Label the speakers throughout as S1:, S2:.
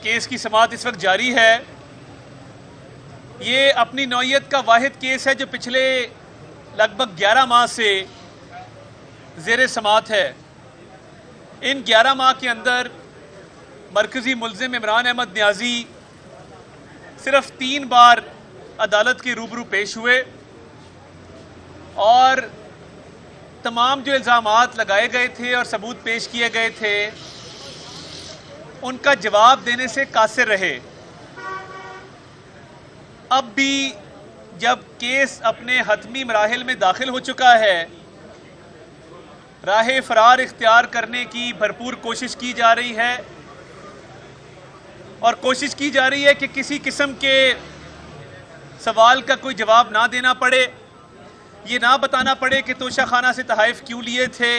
S1: Case کی سماعت اس وقت جاری ہے، یہ اپنی نوعیت کا واحد کیس ہے جو پچھلے لگ بھگ 11 ماہ سے زیر سماعت ہے۔ ان 11 ماہ کے اندر مرکزی ملزم عمران احمد نیازی صرف 3 بار عدالت کے روبرو پیش ہوئے اور تمام جو الزامات لگائے گئے تھے اور ثبوت پیش کیے گئے تھے ان کا جواب دینے سے قاصر رہے۔ اب بھی جب کیس اپنے حتمی مراحل میں داخل ہو چکا ہے، راہ فرار اختیار کرنے کی بھرپور کوشش کی جا رہی ہے اور کوشش کی جا رہی ہے کہ کسی قسم کے سوال کا کوئی جواب نہ دینا پڑے، یہ نہ بتانا پڑے کہ توشہ خانہ سے تحائف کیوں لیے تھے،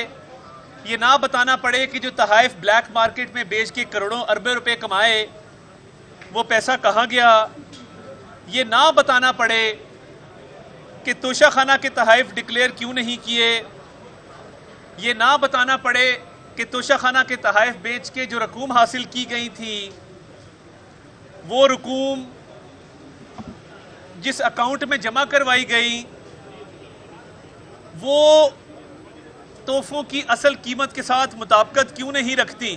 S1: یہ نہ بتانا پڑے کہ جو تحائف بلیک مارکیٹ میں بیچ کے کروڑوں اربوں روپے کمائے وہ پیسہ کہاں گیا، یہ نہ بتانا پڑے کہ توشہ خانہ کے تحائف ڈکلیئر کیوں نہیں کیے، یہ نہ بتانا پڑے کہ توشہ خانہ کے تحائف بیچ کے جو رقوم حاصل کی گئی تھی وہ رقوم جس اکاؤنٹ میں جمع کروائی گئی وہ تحفوں کی اصل قیمت کے ساتھ مطابقت کیوں نہیں رکھتی۔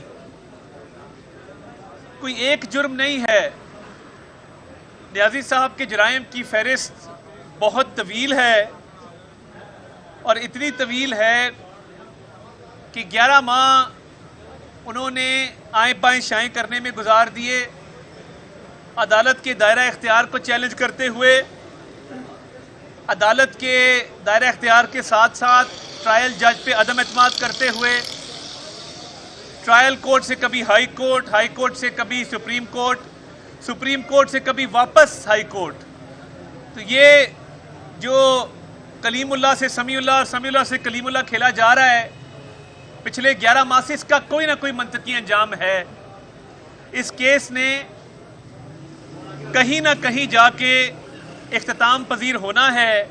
S1: کوئی ایک جرم نہیں ہے، نیازی صاحب کے جرائم کی فہرست بہت طویل ہے اور اتنی طویل ہے کہ 11 ماہ انہوں نے آئیں بائیں شائیں کرنے میں گزار دیے، عدالت کے دائرہ اختیار کو چیلنج کرتے ہوئے، عدالت کے دائرہ اختیار کے ساتھ ساتھ ٹرائل جج پہ عدم اعتماد کرتے ہوئے، ٹرائل کورٹ سے کبھی ہائی کورٹ، ہائی کورٹ سے کبھی سپریم کورٹ، سپریم کورٹ سے کبھی واپس ہائی کورٹ۔ تو یہ جو کلیم اللہ سے سمیع اللہ اور سمیع اللہ سے کلیم اللہ کھیلا جا رہا ہے پچھلے 11 ماہ سے، اس کا کوئی نہ کوئی منطقی انجام ہے۔ اس کیس نے کہیں نہ کہیں جا کے اختتام پذیر ہونا ہے،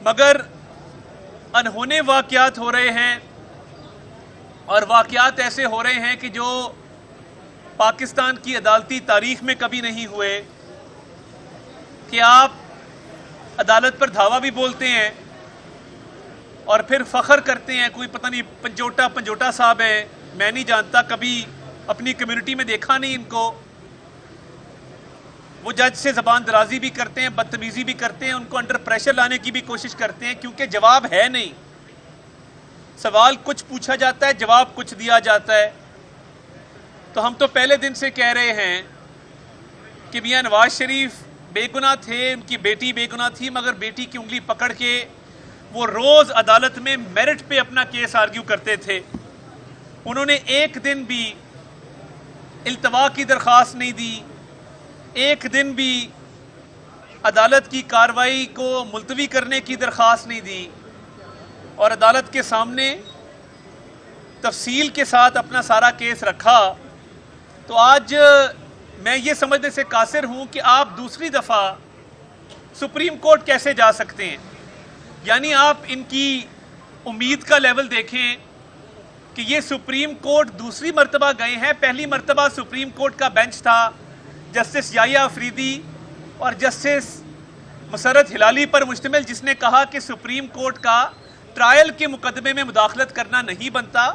S1: مگر انہونے واقعات ہو رہے ہیں اور واقعات ایسے ہو رہے ہیں کہ جو پاکستان کی عدالتی تاریخ میں کبھی نہیں ہوئے کہ آپ عدالت پر دھاوا بھی بولتے ہیں اور پھر فخر کرتے ہیں، کوئی پتہ نہیں پنجوٹا صاحب ہے، میں نہیں جانتا، کبھی اپنی کمیونٹی میں دیکھا نہیں ان کو، وہ جج سے زبان درازی بھی کرتے ہیں، بدتمیزی بھی کرتے ہیں، ان کو انڈر پریشر لانے کی بھی کوشش کرتے ہیں کیونکہ جواب ہے نہیں، سوال کچھ پوچھا جاتا ہے، جواب کچھ دیا جاتا ہے۔ تو ہم تو پہلے دن سے کہہ رہے ہیں کہ میاں نواز شریف بے گناہ تھے، ان کی بیٹی بے گناہ تھی، مگر بیٹی کی انگلی پکڑ کے وہ روز عدالت میں میرٹ پہ اپنا کیس آرگیو کرتے تھے۔ انہوں نے ایک دن بھی التوا کی درخواست نہیں دی، ایک دن بھی عدالت کی کارروائی کو ملتوی کرنے کی درخواست نہیں دی اور عدالت کے سامنے تفصیل کے ساتھ اپنا سارا کیس رکھا۔ تو آج میں یہ سمجھنے سے قاصر ہوں کہ آپ دوسری دفعہ سپریم کورٹ کیسے جا سکتے ہیں، یعنی آپ ان کی امید کا لیول دیکھیں کہ یہ سپریم کورٹ دوسری مرتبہ گئے ہیں۔ پہلی مرتبہ سپریم کورٹ کا بینچ تھا جسٹس یحییٰ افریدی اور جسٹس مسرت ہلالی پر مشتمل، جس نے کہا کہ سپریم کورٹ کا ٹرائل کے مقدمے میں مداخلت کرنا نہیں بنتا،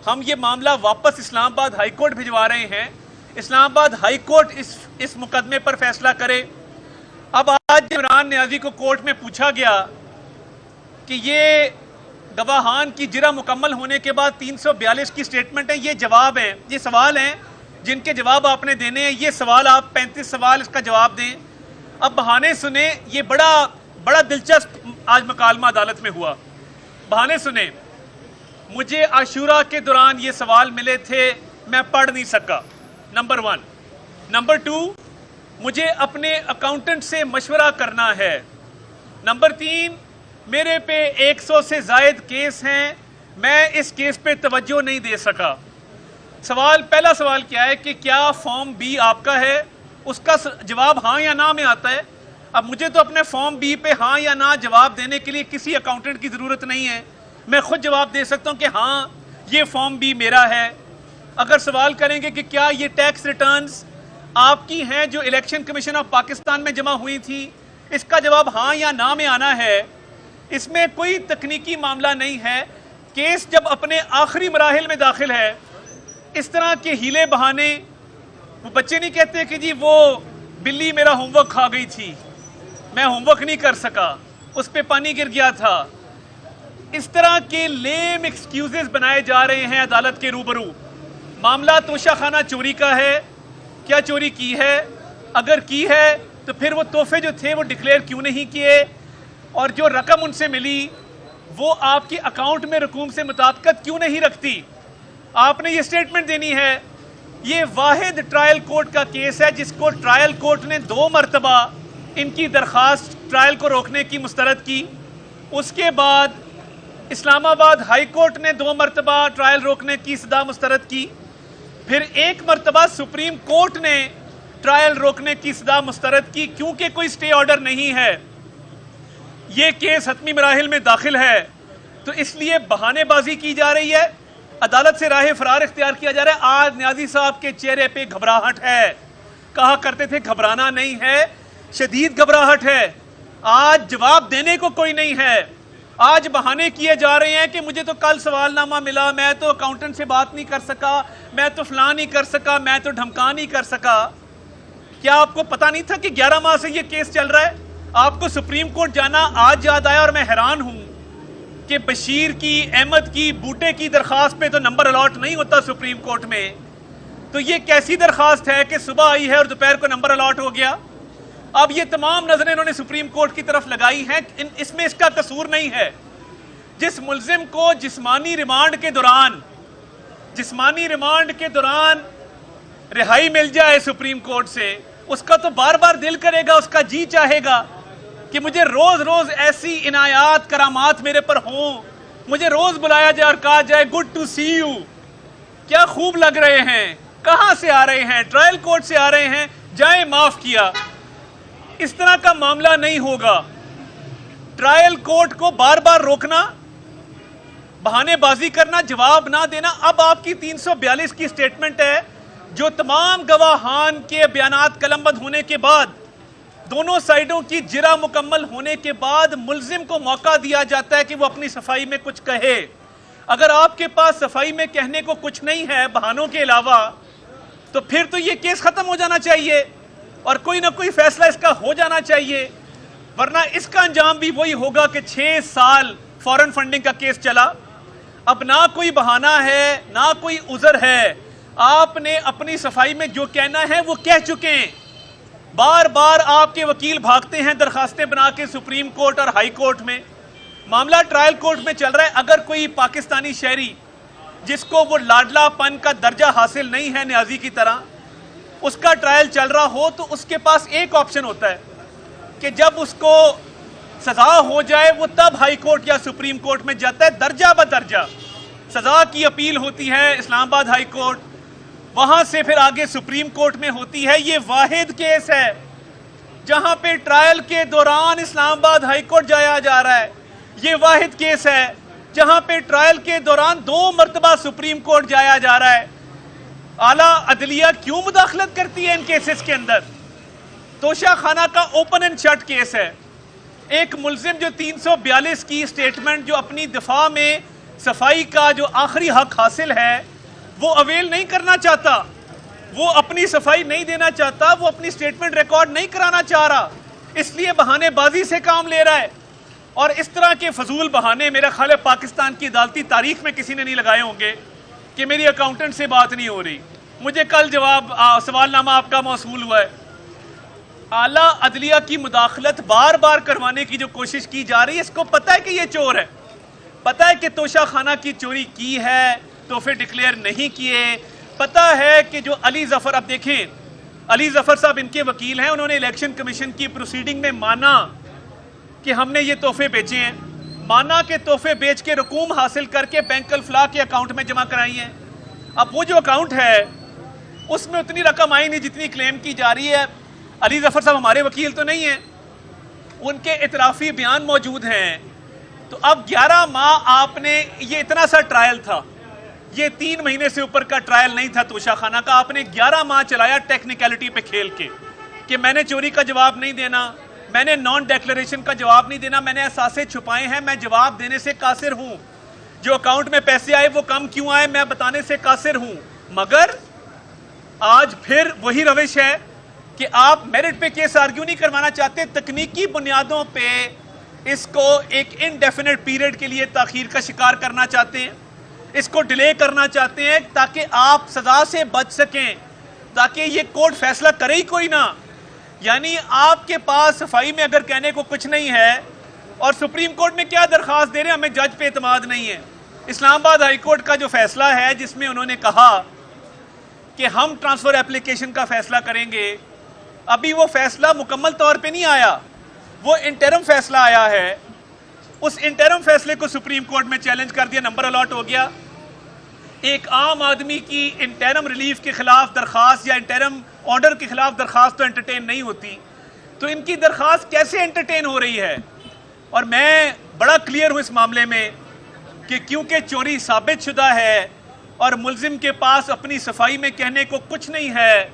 S1: ہم یہ معاملہ واپس اسلام آباد ہائی کورٹ بھجوا رہے ہیں، اسلام آباد ہائی کورٹ اس مقدمے پر فیصلہ کرے۔ اب آج عمران نیازی کو کورٹ میں پوچھا گیا کہ یہ گواہان کی جرح مکمل ہونے کے بعد 342 کی سٹیٹمنٹ ہے، یہ جواب ہیں، یہ سوال ہیں جن کے جواب آپ نے دینے ہیں، یہ سوال آپ 35 سوال اس کا جواب دیں۔ اب بہانے سنیں، یہ بڑا دلچسپ آج مکالمہ عدالت میں ہوا۔ بہانے سنیں، مجھے عاشورہ کے دوران یہ سوال ملے تھے، میں پڑھ نہیں سکا، نمبر 1۔ نمبر 2، مجھے اپنے اکاؤنٹنٹ سے مشورہ کرنا ہے۔ نمبر 3، میرے پہ 100 سے زائد کیس ہیں، میں اس کیس پہ توجہ نہیں دے سکا۔ پہلا سوال کیا ہے کہ کیا فارم بی آپ کا ہے؟ اس کا جواب ہاں یا نہ میں آتا ہے۔ اب مجھے تو اپنے فارم بی پہ ہاں یا نہ جواب دینے کے لیے کسی اکاؤنٹنٹ کی ضرورت نہیں ہے، میں خود جواب دے سکتا ہوں کہ ہاں یہ فارم بی میرا ہے۔ اگر سوال کریں گے کہ کیا یہ ٹیکس ریٹرنز آپ کی ہیں جو الیکشن کمیشن آف پاکستان میں جمع ہوئی تھی، اس کا جواب ہاں یا نہ میں آنا ہے۔ اس میں کوئی تکنیکی معاملہ نہیں ہے۔ کیس جب اپنے آخری مراحل میں داخل ہے، اس طرح کے ہیلے بہانے، وہ بچے نہیں کہتے کہ جی وہ بلی میرا ہوم ورک کھا گئی تھی، میں ہوم ورک نہیں کر سکا، اس پہ پانی گر گیا تھا، اس طرح کے لیم ایکسکیوزز بنائے جا رہے ہیں عدالت کے روبرو۔ معاملہ توشہ خانہ چوری کا ہے، کیا چوری کی ہے؟ اگر کی ہے تو پھر وہ تحفے جو تھے وہ ڈکلیئر کیوں نہیں کیے، اور جو رقم ان سے ملی وہ آپ کی اکاؤنٹ میں رقوم سے مطابقت کیوں نہیں رکھتی؟ آپ نے یہ سٹیٹمنٹ دینی ہے۔ یہ واحد ٹرائل کورٹ کا کیس ہے جس کو ٹرائل کورٹ نے 2 مرتبہ ان کی درخواست ٹرائل کو روکنے کی مسترد کی، اس کے بعد اسلام آباد ہائی کورٹ نے 2 مرتبہ ٹرائل روکنے کی سزا مسترد کی، پھر 1 مرتبہ سپریم کورٹ نے ٹرائل روکنے کی سزا مسترد کی۔ کیونکہ کوئی سٹے آرڈر نہیں ہے، یہ کیس حتمی مراحل میں داخل ہے، تو اس لیے بہانے بازی کی جا رہی ہے، عدالت سے راہ فرار اختیار کیا جا رہا ہے۔ آج نیازی صاحب کے چہرے پہ گھبراہٹ ہے، کہا کرتے تھے گھبرانا نہیں ہے، شدید گھبراہٹ ہے۔ آج جواب دینے کو کوئی نہیں ہے، آج بہانے کیے جا رہے ہیں کہ مجھے تو کل سوال نامہ ملا، میں تو اکاؤنٹنٹ سے بات نہیں کر سکا، میں تو فلاں نہیں کر سکا، میں تو ڈھمکا نہیں کر سکا۔ کیا آپ کو پتا نہیں تھا کہ 11 ماہ سے یہ کیس چل رہا ہے؟ آپ کو سپریم کورٹ جانا آج یاد آیا، اور میں حیران ہوں کہ بشیر کی، احمد کی، بوٹے کی درخواست پہ تو نمبر الاٹ نہیں ہوتا سپریم کورٹ میں، تو یہ کیسی درخواست ہے کہ صبح آئی ہے اور دوپہر کو نمبر الاٹ ہو گیا؟ اب یہ تمام نظریں انہوں نے سپریم کورٹ کی طرف لگائی ہیں، اس میں اس کا قصور نہیں ہے۔ جس ملزم کو جسمانی ریمانڈ کے دوران رہائی مل جائے سپریم کورٹ سے، اس کا تو بار بار دل کرے گا، اس کا جی چاہے گا کہ مجھے روز روز ایسی عنایات کرامات میرے پر ہوں، مجھے روز بلایا جائے اور کہا جائے گڈ ٹو سی یو، کیا خوب لگ رہے ہیں، کہاں سے آ رہے ہیں؟ ٹرائل کورٹ سے آ رہے ہیں، جائیں معاف کیا۔ اس طرح کا معاملہ نہیں ہوگا۔ ٹرائل کورٹ کو بار بار روکنا، بہانے بازی کرنا، جواب نہ دینا۔ اب آپ کی 342 کی سٹیٹمنٹ ہے جو تمام گواہان کے بیانات قلم بند ہونے کے بعد، دونوں سائیڈوں کی جرح مکمل ہونے کے بعد ملزم کو موقع دیا جاتا ہے کہ وہ اپنی صفائی میں کچھ کہے۔ اگر آپ کے پاس صفائی میں کہنے کو کچھ نہیں ہے بہانوں کے علاوہ، تو پھر تو یہ کیس ختم ہو جانا چاہیے اور کوئی نہ کوئی فیصلہ اس کا ہو جانا چاہیے، ورنہ اس کا انجام بھی وہی ہوگا کہ 6 سال فورن فنڈنگ کا کیس چلا۔ اب نہ کوئی بہانہ ہے، نہ کوئی عذر ہے، آپ نے اپنی صفائی میں جو کہنا ہے وہ کہہ چکے ہیں۔ بار بار آپ کے وکیل بھاگتے ہیں درخواستیں بنا کے سپریم کورٹ اور ہائی کورٹ میں، معاملہ ٹرائل کورٹ میں چل رہا ہے۔ اگر کوئی پاکستانی شہری جس کو وہ لاڈلا پن کا درجہ حاصل نہیں ہے نیازی کی طرح، اس کا ٹرائل چل رہا ہو، تو اس کے پاس ایک آپشن ہوتا ہے کہ جب اس کو سزا ہو جائے وہ تب ہائی کورٹ یا سپریم کورٹ میں جاتا ہے، درجہ بدرجہ سزا کی اپیل ہوتی ہے اسلام آباد ہائی کورٹ، وہاں سے پھر آگے سپریم کورٹ میں ہوتی ہے۔ یہ واحد کیس ہے جہاں پہ ٹرائل کے دوران اسلام آباد ہائی کورٹ جایا جا رہا ہے، یہ واحد کیس ہے جہاں پہ ٹرائل کے دوران 2 مرتبہ سپریم کورٹ جایا جا رہا ہے۔ اعلیٰ عدلیہ کیوں مداخلت کرتی ہے ان کیسز کے اندر؟ توشہ خانہ کا اوپن اینڈ شٹ کیس ہے۔ ایک ملزم جو 342 کی سٹیٹمنٹ، جو اپنی دفاع میں صفائی کا جو آخری حق حاصل ہے وہ اویل نہیں کرنا چاہتا، وہ اپنی صفائی نہیں دینا چاہتا، وہ اپنی سٹیٹمنٹ ریکارڈ نہیں کرانا چاہ رہا، اس لیے بہانے بازی سے کام لے رہا ہے۔ اور اس طرح کے فضول بہانے میرا خیال ہے پاکستان کی عدالتی تاریخ میں کسی نے نہیں لگائے ہوں گے کہ میری اکاؤنٹنٹ سے بات نہیں ہو رہی، مجھے کل سوال نامہ آپ کا موصول ہوا ہے۔ اعلیٰ عدلیہ کی مداخلت بار بار کروانے کی جو کوشش کی جا رہی ہے، اس کو پتہ ہے کہ یہ چور ہے، پتہ ہے کہ توشہ خانہ کی چوری کی ہے، تحفے ڈکلیئر نہیں کیے، پتہ ہے کہ جو علی ظفر، اب دیکھیں علی ظفر صاحب ان کے وکیل ہیں، انہوں نے الیکشن کمیشن کی پروسیڈنگ میں مانا کہ ہم نے یہ تحفے بیچے ہیں، مانا کہ تحفے بیچ کے رقوم حاصل کر کے بینک الفلاح کے اکاؤنٹ میں جمع کرائی ہیں۔ اب وہ جو اکاؤنٹ ہے اس میں اتنی رقم آئی نہیں جتنی کلیم کی جا رہی ہے۔ علی ظفر صاحب ہمارے وکیل تو نہیں ہیں، ان کے اعترافی بیان موجود ہیں۔ تو اب 11 ماہ آپ نے، یہ اتنا سا ٹرائل تھا، یہ 3 مہینے سے اوپر کا ٹرائل نہیں تھا توشہ خانہ کا. آپ نے 11 ماہ چلایا ٹیکنیکلٹی پہ کھیل کے کہ میں نے چوری کا جواب نہیں دینا, میں نے نان ڈیکلریشن کا جواب نہیں دینا, میں نے اثاثے چھپائے ہیں, میں جواب دینے سے قاصر ہوں, جو اکاؤنٹ میں پیسے آئے وہ کم کیوں آئے میں بتانے سے قاصر ہوں. مگر آج پھر وہی روش ہے کہ آپ میرٹ پہ کیس آرگیو نہیں کروانا چاہتے, تکنیکی بنیادوں پہ اس کو ایک انڈیفینٹ پیریڈ کے لیے تاخیر کا شکار کرنا چاہتے ہیں, اس کو ڈیلے کرنا چاہتے ہیں تاکہ آپ سزا سے بچ سکیں, تاکہ یہ کورٹ فیصلہ کرے ہی کوئی نہ. یعنی آپ کے پاس صفائی میں اگر کہنے کو کچھ نہیں ہے, اور سپریم کورٹ میں کیا درخواست دے رہے ہیں, ہمیں جج پہ اعتماد نہیں ہے. اسلام آباد ہائی کورٹ کا جو فیصلہ ہے جس میں انہوں نے کہا کہ ہم ٹرانسفر اپلیکیشن کا فیصلہ کریں گے, ابھی وہ فیصلہ مکمل طور پہ نہیں آیا, وہ انٹرم فیصلہ آیا ہے. اس انٹرم فیصلے کو سپریم کورٹ میں چیلنج کر دیا, نمبر الاٹ ہو گیا. ایک عام آدمی کی انٹرم ریلیف کے خلاف درخواست یا انٹرم آرڈر کے خلاف درخواست تو انٹرٹین نہیں ہوتی, تو ان کی درخواست کیسے انٹرٹین ہو رہی ہے؟ اور میں بڑا کلیئر ہوں اس معاملے میں کہ کیونکہ چوری ثابت شدہ ہے اور ملزم کے پاس اپنی صفائی میں کہنے کو کچھ نہیں ہے,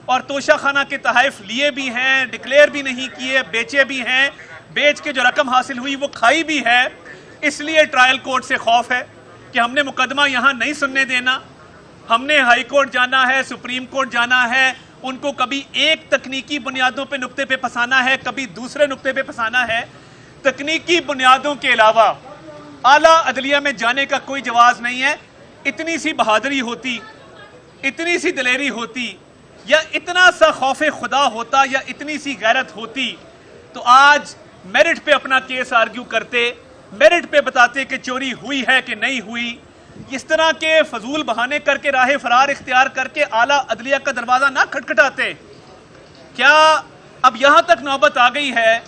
S1: اور توشہ خانہ کے تحائف لیے بھی ہیں, ڈکلیئر بھی نہیں کیے, بیچے بھی ہیں, بیچ کے جو رقم حاصل ہوئی وہ کھائی بھی ہے, اس لیے ٹرائل کورٹ سے خوف ہے کہ ہم نے مقدمہ یہاں نہیں سننے دینا, ہم نے ہائی کورٹ جانا ہے, سپریم کورٹ جانا ہے, ان کو کبھی ایک تکنیکی بنیادوں پہ نقطے پہ پھنسانا ہے, کبھی دوسرے نقطے پہ پھنسانا ہے. تکنیکی بنیادوں کے علاوہ اعلیٰ عدلیہ میں جانے کا کوئی جواز نہیں ہے. اتنی سی بہادری ہوتی, اتنی سی دلیری ہوتی, یا اتنا سا خوف خدا ہوتا, یا اتنی سی غیرت ہوتی, تو آج میرٹ پہ اپنا کیس آرگیو کرتے, میرٹ پہ بتاتے کہ چوری ہوئی ہے کہ نہیں ہوئی. اس طرح کے فضول بہانے کر کے راہ فرار اختیار کر کے اعلیٰ عدلیہ کا دروازہ نہ کھٹکھٹاتے. کیا اب یہاں تک نوبت آ گئی ہے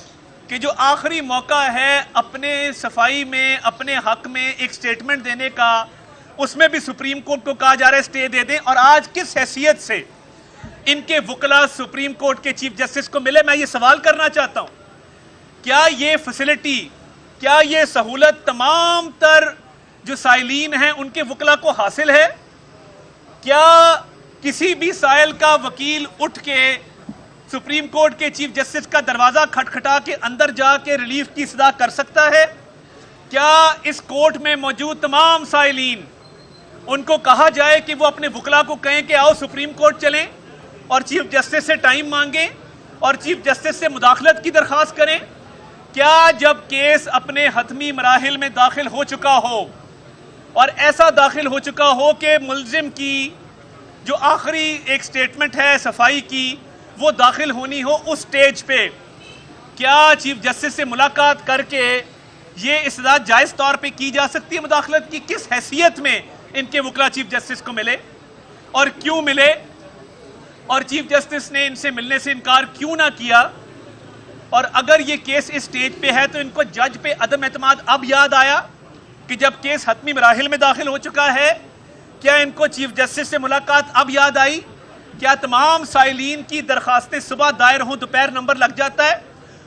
S1: کہ جو آخری موقع ہے اپنے صفائی میں, اپنے حق میں ایک سٹیٹمنٹ دینے کا, اس میں بھی سپریم کورٹ کو کہا جا رہا ہے سٹے دے دیں, اور آج کس حیثیت سے ان کے وکلا سپریم کورٹ کے چیف جسٹس کو ملے؟ میں یہ سوال کرنا چاہتا ہوں, کیا یہ فیسلٹی, کیا یہ سہولت تمام تر جو سائلین ہیں ان کے وکلا کو حاصل ہے؟ کیا کسی بھی سائل کا وکیل اٹھ کے سپریم کورٹ کے چیف جسٹس کا دروازہ کھٹکھٹا کے اندر جا کے ریلیف کی صدا کر سکتا ہے؟ کیا اس کورٹ میں موجود تمام سائلین ان کو کہا جائے کہ وہ اپنے وکلا کو کہیں کہ آؤ سپریم کورٹ چلیں اور چیف جسٹس سے ٹائم مانگیں اور چیف جسٹس سے مداخلت کی درخواست کریں؟ کیا جب کیس اپنے حتمی مراحل میں داخل ہو چکا ہو, اور ایسا داخل ہو چکا ہو کہ ملزم کی جو آخری ایک سٹیٹمنٹ ہے صفائی کی وہ داخل ہونی ہو, اس سٹیج پہ کیا چیف جسٹس سے ملاقات کر کے یہ استدعا جائز طور پہ کی جا سکتی ہے مداخلت کی؟ کس حیثیت میں ان کے وکلا چیف جسٹس کو ملے اور کیوں ملے, اور چیف جسٹس نے ان سے ملنے سے انکار کیوں نہ کیا؟ اور اگر یہ کیس اس سٹیج پہ ہے تو ان کو جج پہ عدم اعتماد اب یاد آیا کہ جب کیس حتمی مراحل میں داخل ہو چکا ہے؟ کیا ان کو چیف جسٹس سے ملاقات اب یاد آئی؟ کیا تمام سائلین کی درخواستیں صبح دائر ہوں دوپہر نمبر لگ جاتا ہے؟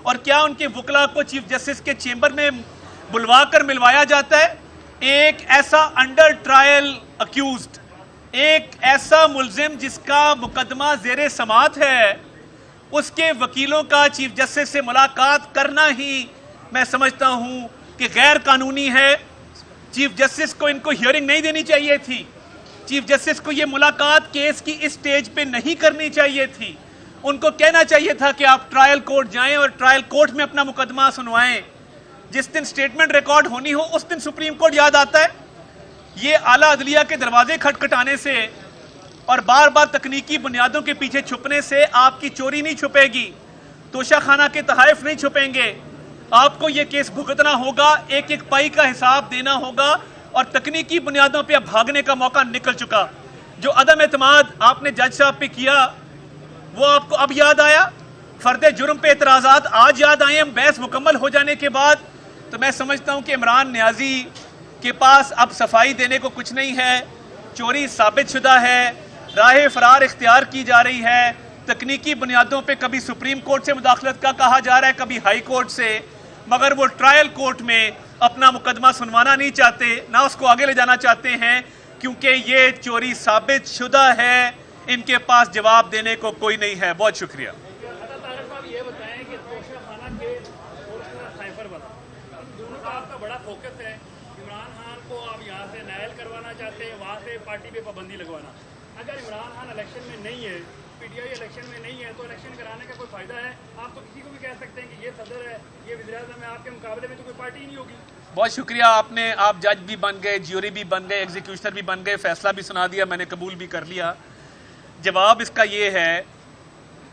S1: اور کیا ان کے وکلا کو چیف جسٹس کے چیمبر میں بلوا کر ملوایا جاتا ہے؟ ایک ایسا انڈر ٹرائل اکیوزڈ, ایک ایسا ملزم جس کا مقدمہ زیر سماعت ہے, اس کے وکیلوں کا چیف جسٹس سے ملاقات کرنا ہی میں سمجھتا ہوں کہ غیر قانونی ہے. چیف جسٹس کو ان کو ہیئرنگ نہیں دینی چاہیے تھی, چیف جسٹس کو یہ ملاقات کیس کی اس سٹیج پہ نہیں کرنی چاہیے تھی. ان کو کہنا چاہیے تھا کہ آپ ٹرائل کورٹ جائیں اور ٹرائل کورٹ میں اپنا مقدمہ سنوائیں. جس دن سٹیٹمنٹ ریکارڈ ہونی ہو اس دن سپریم کورٹ یاد آتا ہے. یہ اعلیٰ عدلیہ کے دروازے کھٹکھٹانے سے اور بار بار تکنیکی بنیادوں کے پیچھے چھپنے سے آپ کی چوری نہیں چھپے گی, توشہ خانہ کے تحائف نہیں چھپیں گے. آپ کو یہ کیس بھگتنا ہوگا, ایک ایک پائی کا حساب دینا ہوگا, اور تکنیکی بنیادوں پہ اب بھاگنے کا موقع نکل چکا. جو عدم اعتماد آپ نے جج صاحب پہ کیا وہ آپ کو اب یاد آیا, فرد جرم پہ اعتراضات آج یاد آئے ہیں بحث مکمل ہو جانے کے بعد. تو میں سمجھتا ہوں کہ عمران نیازی کے پاس اب صفائی دینے کو کچھ نہیں ہے, چوری ثابت شدہ ہے, راہ فرار اختیار کی جا رہی ہے. تکنیکی بنیادوں پہ کبھی سپریم کورٹ سے مداخلت کا کہا جا رہا ہے, کبھی ہائی کورٹ سے, مگر وہ ٹرائل کورٹ میں اپنا مقدمہ سنوانا نہیں چاہتے, نہ اس کو آگے لے جانا چاہتے ہیں. کیونکہ یہ چوری ثابت شدہ ہے، ان کے پاس جواب دینے کو کوئی نہیں ہے. بہت شکریہ.
S2: یہ بتائیں کہ توشہ خانہ کے سائفر والا دونوں کا آپ کا بڑا فوکس ہے. عمران خان کو آپ یہاں سے نائل کروانا چاہتے ہیں، وہاں سے پارٹی پہ پابندی لگوانا. اگر عمران خان الیکشن میں نہیں ہے، پی ٹی آئی الیکشن میں نہیں ہے، تو الیکشن کرانے کا کوئی فائدہ ہے؟ آپ تو کسی کو بھی کہہ سکتے ہیں کہ یہ صدر ہے، یہ وزیر اعظم ہے، آپ کے مقابلے میں تو کوئی پارٹی ہی نہیں ہوگی.
S1: بہت شکریہ. آپ جج بھی بن گئے، جیوری بھی بن گئے، ایگزیکیوشنر بھی بن گئے، فیصلہ بھی سنا دیا، میں نے قبول بھی کر لیا. جواب اس کا یہ ہے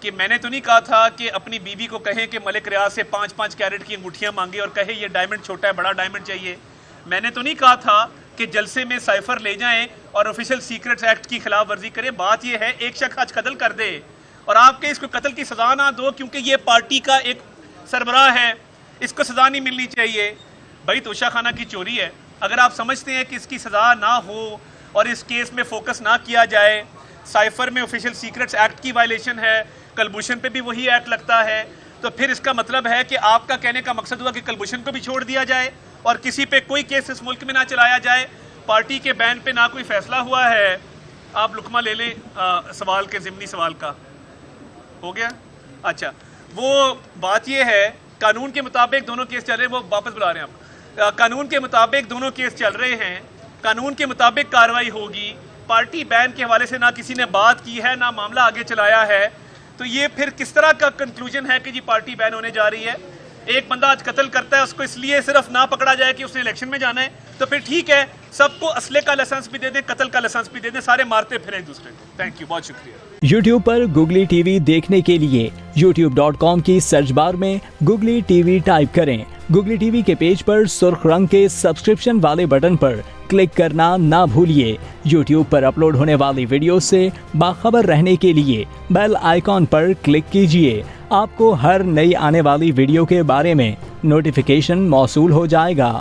S1: کہ میں نے تو نہیں کہا تھا کہ اپنی بیوی کو کہیں کہ ملک ریاض سے 5-5 کیرٹ کی انگوٹھیاں مانگے اور کہے یہ ڈائمنڈ چھوٹا ہے، بڑا ڈائمنڈ چاہیے. میں نے تو نہیں کہا تھا کہ جلسے میں سائفر لے جائیں اور آفیشل سیکرٹس ایکٹ کی خلاف ورزی کریں. بات یہ ہے ایک شخص آج قتل کر دے اور آپ کے اس کو قتل کی سزا نہ دو کیونکہ یہ پارٹی کا ایک سربراہ ہے، اس کو سزا نہیں ملنی چاہیے. بھائی توشہ خانہ کی چوری ہے، اگر آپ سمجھتے ہیں کہ اس کی سزا نہ ہو اور اس کیس میں فوکس نہ کیا جائے، سائفر میں آفیشل سیکرٹس ایکٹ کی وائلیشن ہے، کلبھوشن پہ بھی وہی ایکٹ لگتا ہے، تو پھر اس کا مطلب ہے کہ آپ کا کہنے کا مقصد ہوا کہ کلبھوشن کو بھی چھوڑ دیا جائے اور کسی پہ کوئی کیس اس ملک میں نہ چلایا جائے. پارٹی کے بین پہ نہ کوئی فیصلہ ہوا ہے. آپ لقمہ لے لیں سوال کے ضمنی سوال کا. ہو گیا؟ اچھا، وہ بات یہ ہے قانون کے مطابق دونوں کیس چل رہے ہیں، وہ واپس بلا رہے ہیں آپ. قانون کے مطابق دونوں کیس چل رہے ہیں، قانون کے مطابق کارروائی ہوگی. پارٹی بین کے حوالے سے نہ کسی نے بات کی ہے، نہ معاملہ آگے چلایا ہے، تو یہ پھر کس طرح کا کنکلوژن ہے کہ جی پارٹی بین ہونے جا رہی ہے؟ ایک بندہ آج قتل کرتا ہے، اس کو اس لیے صرف نہ پکڑا جائے کہ اس نے الیکشن میں جانا ہے، تو پھر ٹھیک ہے سب کو اسلحے کا لائسنس بھی دے دیں، قتل کا لائسنس بھی دے دیں، سارے مارتے پھریں ایک دوسرے کو. تھینک یو، بہت شکریہ.
S3: یوٹیوب پر گوگلی ٹی وی دیکھنے کے لیے youtube.com کی سرچ بار میں گوگلی ٹی وی ٹائپ کریں. گوگلی ٹی وی کے پیج پر سرخ رنگ کے سبسکرپشن والے بٹن پر کلک کرنا نہ بھولیے. یوٹیوب پر اپلوڈ ہونے والی ویڈیو سے باخبر رہنے کے لیے بیل آئیکن پر کلک کیجیے. آپ کو ہر نئی آنے والی ویڈیو کے بارے میں نوٹیفیکیشن موصول ہو جائے گا.